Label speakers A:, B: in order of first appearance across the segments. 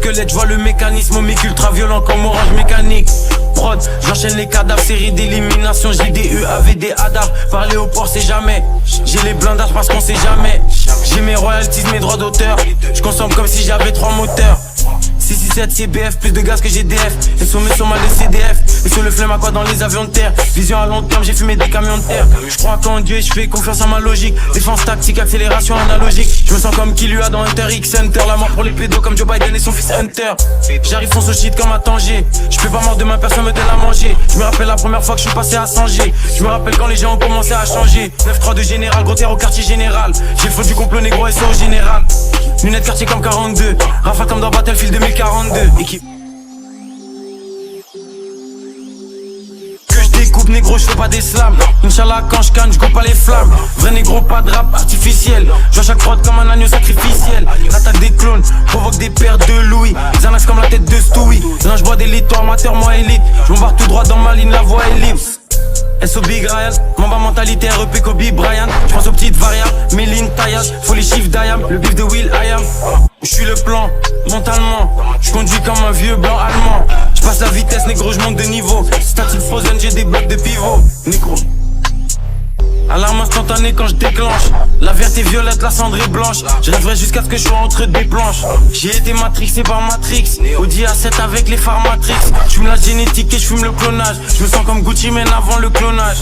A: squelette, j'vois le mécanisme omique ultra violent comme Orange Mécanique. Prod, j'enchaîne les cadavres, série d'élimination, JDE, AVD, ADAR. Parler au port c'est jamais. J'ai les blindages parce qu'on sait jamais. J'ai mes royalties, mes droits d'auteur. J'consomme comme si j'avais 3 moteurs. 667 CBF, plus de gaz que GDF. Et sur mes sommes de CDF. Et sur le flemme à quoi dans les avions de terre. Vision à long terme, j'ai fumé des camions de terre. Je crois qu'en Dieu et je fais confiance à ma logique. Défense tactique, accélération analogique. Je me sens comme qui lui a dans Hunter X Hunter. La mort pour les pédos comme Joe Biden et son fils Hunter. J'arrive fonce au shit comme à Tanger. Je fais pas mort demain, personne me donne à manger. Je me rappelle la première fois que je suis passé à Sanger. Je me rappelle quand les gens ont commencé à changer. 9-3 de général, gros terre au quartier général. J'ai le faux du complot négro et ça au général. Lunettes quartier comme 42. Rafale comme dans Battlefield 2042. Équipe. Que je découpe négro, je fais pas des slams. Inch'Allah quand je canne, je coupe pas les flammes. Vrai négro, pas de rap artificiel. Je vois chaque prod comme un agneau sacrificiel. L'attaque des clones provoque des paires de Louis. Xanax comme la tête de Stewie. Là je bois des litres, toi amateur, moi élite. Je m'embarque tout droit dans ma ligne, la voie est libre. SO Big Ryan, Mamba mentalité REP Kobe Bryant. J'pense aux petites variables, Méline, taillage, faut les chiffres d'Ayam, le bif de Will I am. J'suis le plan, mentalement, j'conduis comme un vieux blanc allemand. J'passe la vitesse, négro, j'monte de niveau. Static frozen, j'ai des blocs de pivot, négro. Alarme instantanée quand je déclenche. La verte est violette, la cendre est blanche. Je rêverai jusqu'à ce que je sois entre des planches. J'ai été matrixé par Matrix. Audi A7 avec les phares Matrix. J'fume la génétique et j'fume le clonage. Je me sens comme Gucci Mane avant le clonage.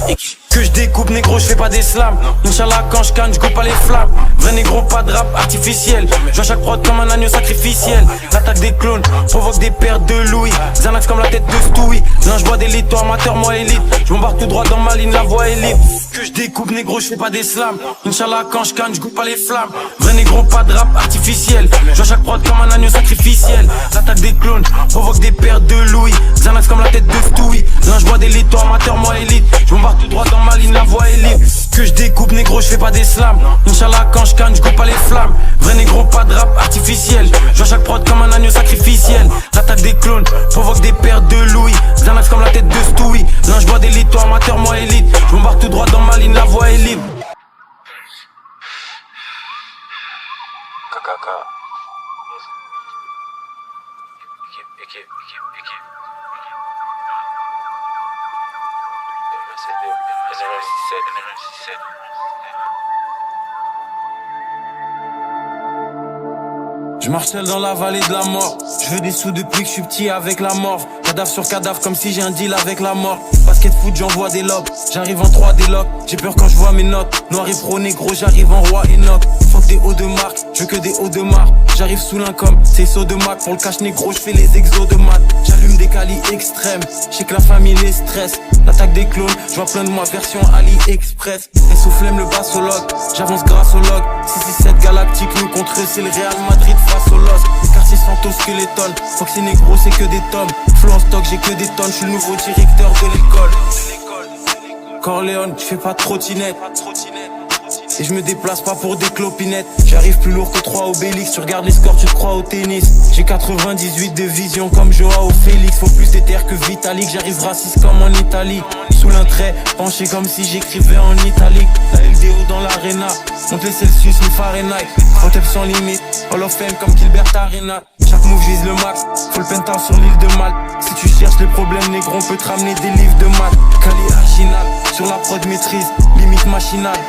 A: Que je découpe négro, je fais pas des slams. Inch'Allah quand je canne, je coupe pas les flammes. Vrai négro, pas de rap artificiel. Je vois chaque prod comme un agneau sacrificiel. L'attaque des clones provoque des paires de Louis. Xanax comme la tête de Stewie. Là je bois des litres, toi amateur, moi élite. Je m'embarque tout droit dans ma ligne, la voie est libre. Que je découpe négro, je fais pas des slams. Inch'Allah quand je canne, je coupe pas les flammes. Vrai négro, pas de rap artificiel. Je vois chaque prod comme un agneau sacrificiel. L'attaque des clones provoque des paires de Louis. Xanax comme la tête de Stewie. Là je bois des litres, toi amateur, moi élite. Je m'embarque tout droit dans ma ligne, la voie est libre. Que je découpe négro, je fais pas des slams. Inch'Allah quand je canne, je coupe pas les flammes. Vrai négro, pas de rap artificiel. Je vois chaque prod comme un agneau sacrificiel. L'attaque des clones provoque des paires de Louis. Xanax comme la tête de Stewie. Là je bois des litres, toi amateur, moi élite. Je m'embarque tout droit dans ma ligne, la voie est libre. Je marchelle dans la vallée de la mort. Je veux des sous depuis que je suis petit avec la mort. Cadavre sur cadavre comme si j'ai un deal avec la mort. Basket foot j'envoie des lobes. J'arrive en 3 des locks. J'ai peur quand je vois mes notes. Noir et pro négro j'arrive en roi Enoch. Fuck des hauts de marque, je veux que des hauts de marque. J'arrive sous l'income, c'est saut de Mac. Pour le cash négro je fais les exos de maths. J'allume des calis extrêmes. Je sais que la famille les stresse. L'attaque des clones, je vois plein de moi version AliExpress. Et soufflème le bassologue, j'avance grâce au log. 667 galactique, nous contre eux c'est le Real Madrid face au LOS. Quartier Santos Skeleton, Foxy négro c'est que des tomes. Flow en stock j'ai que des tonnes, je suis le nouveau directeur de l'école. Corleone, je fais pas de trottinette. Et je me déplace pas pour des clopinettes. J'arrive plus lourd que 3 Obélix. Tu regardes les scores, tu te crois au tennis. J'ai 98 de vision comme Joao Félix. Faut plus d'éther que Vitalik. J'arrive raciste comme en Italie. Sous l'un trait, penché comme si j'écrivais en italique. La LDO dans l'arena. Monte les Celsius, les Fahrenheit. Hotep sans limite. Hall of Fame comme Gilbert Arena. Chaque move vise le max. Faut le penthouse sur l'île de Malte. Si tu cherches les problèmes négro, on peut te ramener des livres de maths. Cali Arginal. Sur la prod maîtrise. Limite machinale.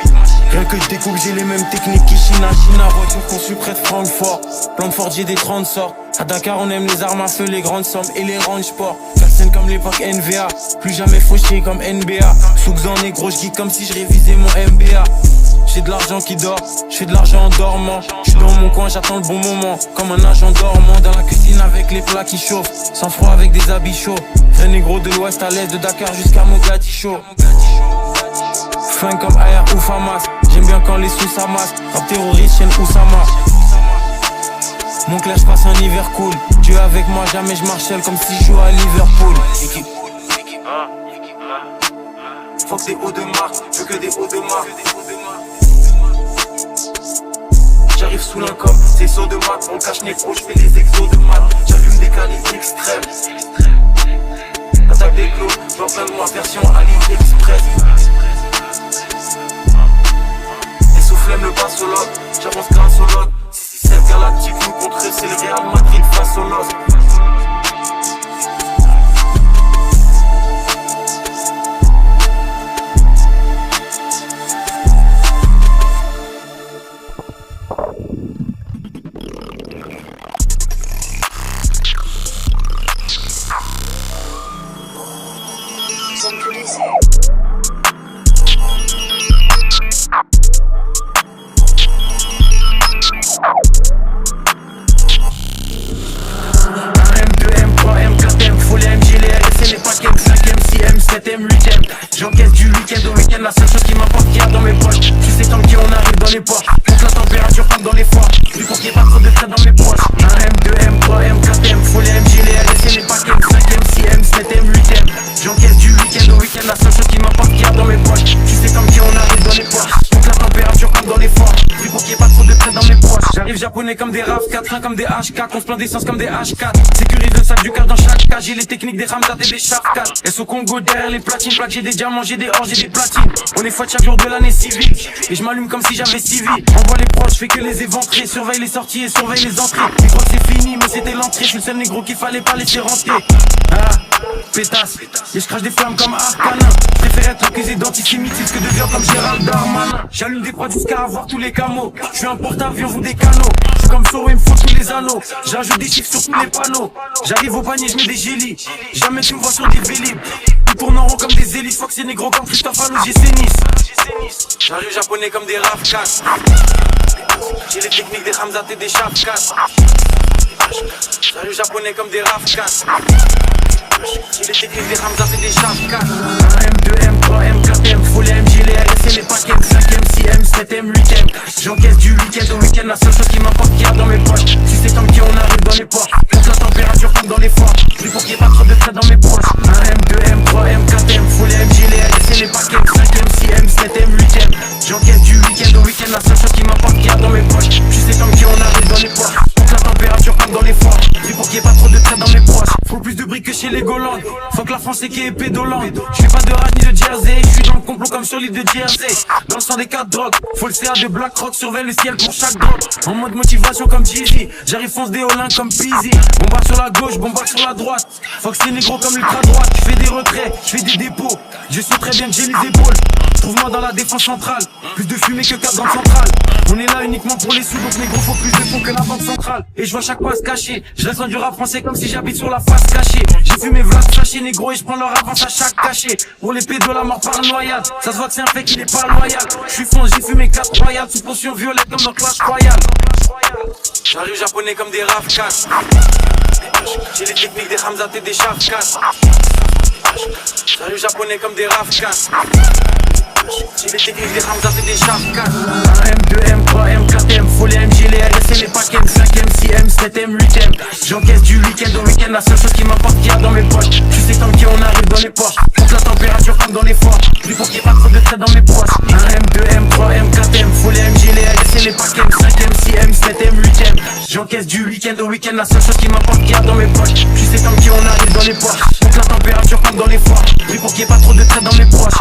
A: Rien que je découpe, j'ai les mêmes techniques qu'Ichina. Voiture conçue près de Francfort. Plan de Ford, j'ai des 30 sorts. À Dakar, on aime les armes à feu, les grandes sommes et les range sport. Personne comme l'époque NVA. Plus jamais fauché comme NBA. Soukzan négro, je comme si je révisais mon MBA. J'ai de l'argent qui dort, je fais de l'argent en dormant. Je suis dans mon coin, j'attends le bon moment. Comme un agent dormant dans la cuisine avec les plats qui chauffent. Sans froid avec des habits chauds. Vrai négro de l'ouest à l'est, de Dakar jusqu'à Mogadiscio. Fin comme Aya ou Famas. J'aime bien quand les sous s'amassent. Rap terroriste, chaîne Oussama. Mon clair, j'passe un hiver cool. Tu es avec moi, jamais je marchelle comme si je jouais à Liverpool. Équipe. Fuck des hauts de marque, je veux que des hauts de marque. J'arrive sous l'income, c'est saut de maths. Pour le cash négro, je fais les exos de maths. J'allume des calis extrêmes. Attaque des clos, j'en plein de moi version AliExpress. Flemme le bassologue, j'avance grâce au log. 667 galactique, nous contre eux, c'est le Real Madrid face au LOS. week-end au week-end, la seule chose qui m'importe qu'il y a dans mes poches. Tu sais tant qu'on arrive dans les portes, monte la température comme dans les foires. Plus pour qu'il y ait pas trop de traits dans mes poches. 1 M, 2 M, 3 M, 4 M, faut les MG, les LS et les paquets. 5M, 6M, 7M, 8M. J'encaisse du week-end au week-end, la seule chose qui m'importe qu'il y a dans mes poches. Tu sais tant qu'on arrive dans les portes, monte la température comme dans les foires. Plus pour qu'il y ait pas trop de traits dans mes poches. J'arrive japonais comme des RAV4, 1 comme des H4, on se plaint d'essence comme des H4. Sécurise le sac du cash dans chaque cage, j'ai les techniques des Ramzat et des Shafkat. Elles au Congo derrière les platines, plaques, j'ai des diamants, j'ai des or, j'ai des platines. On est fouette chaque jour de l'année civile, et je m'allume comme si j'avais 6 vies. Envoie les proches, fais que les éventrés, surveille les sorties et surveille les entrées. Ils croient que c'est fini, mais c'était l'entrée, je suis le seul négro qu'il fallait pas laisser rentrer. Ah, pétasse, et je crache des flammes comme Arcanin. Je préfère être accusé d'antisémitisme que de viol comme Gérald Darmanin. J'allume des prods jusqu'à avoir tous les camos. Je suis un porte-avions, vous des canaux. Je suis comme Soro, il me faut tous les anneaux. J'ajoute des chiffres sur tous les panneaux. J'arrive au panier, je mets des gélis. Jamais tu me vois sur des vélib. Ils tournent en rond comme des hélices. Faut que c'est négro comme Christophe Alou, j'ai Nice. J'arrive japonais comme des RAV4. J'ai les techniques des Ramzat et des Shafkat. J'arrive japonais comme des RAV4. J'ai les techniques des Ramzat et des Shafkat. 1M, 2M, 3M, 4M, faut les MG, les LS et les paquets. 5M, 6M, 7M, 8M. J'encaisse du week-end au week-end, la seule chose qui m'importe qu'il y a dans mes poches. Tu sais tant qu'on arrive dans les portes, monte la température comme dans les forts. Plus pour qu'il y ait pas trop de traits dans mes proches. 1M, 2M, 3M, 4M, faut les MG, les LS et les paquets. 5M, 6M, 7M, 8M. J'encaisse du week-end au week-end, la seule chose qui m'importe qu'il y a dans mes poches. Tu sais tant qu'on arrive dans les portes, monte la température comme dans les forts. Plus pour qu'il y ait pas trop de traits dans mes proches. Faut plus de briques que chez les Golandes. Faut que la France est qui est pédolente. Je fais pas de rage ni de jersey. Je suis dans le complot comme sur l'île de Jersey. Dans le sang des 4 drogues. Faut le CA de Black Rock. Surveille le ciel pour chaque drogue. En mode motivation comme Jeezy. J'arrive fonce des Olins comme Peasy. Bombarde sur la gauche, bombarde sur la droite. Faut que c'est négro comme l'ultra droite. Je fais des retraits, je fais des dépôts. Je sais très bien que j'ai les épaules. Trouve-moi dans la défense centrale. Plus de fumée que 4 dans le central. On est là uniquement pour les sous. Donc négro faut plus de fonds que la banque centrale. Et je vois chaque fois se cacher. Je reste dans du rap français comme si j'habite sur la face cachée. J'ai fumé Vlad sachet négro et je prends leur avance à chaque cachet. Pour les pédos la mort par noyade. Ça se voit que c'est un fait qu'il est pas loyal. Je suis fonce, j'ai fumé 4 royales. Sous potion violette comme dans Clash Royale. J'arrive japonais comme des RAV4. J'ai les techniques des Ramzat et des Shafkat. J'arrive japonais comme des RAV4. J'ai les techniques des Ramzat et des Shafkat. 1M, 2M, 3M, 4M. Faut les MG, les LS et les paquets. 5M, 6M, 7M, 8M. J'encaisse du week-end au week-end, la seule chose qui m'importe qu'il y a dans mes poches. Tu sais tant qu'on arrive dans les portes, monte la température comme dans les forts. Plus pour qu'il y ait pas trop de traits dans mes proches. 1M, 2M, 3M, 4M. Faut les MG, les LS et les paquets. 5M, 6M, 7M, 8M. J'encaisse du week-end au week-end, la seule chose qui m'importe qu'il y a dans mes poches. Tu sais tant qu'on arrive dans les portes, monte la température comme dans les forts. Plus pour qu'il y ait pas trop de traits dans mes proches.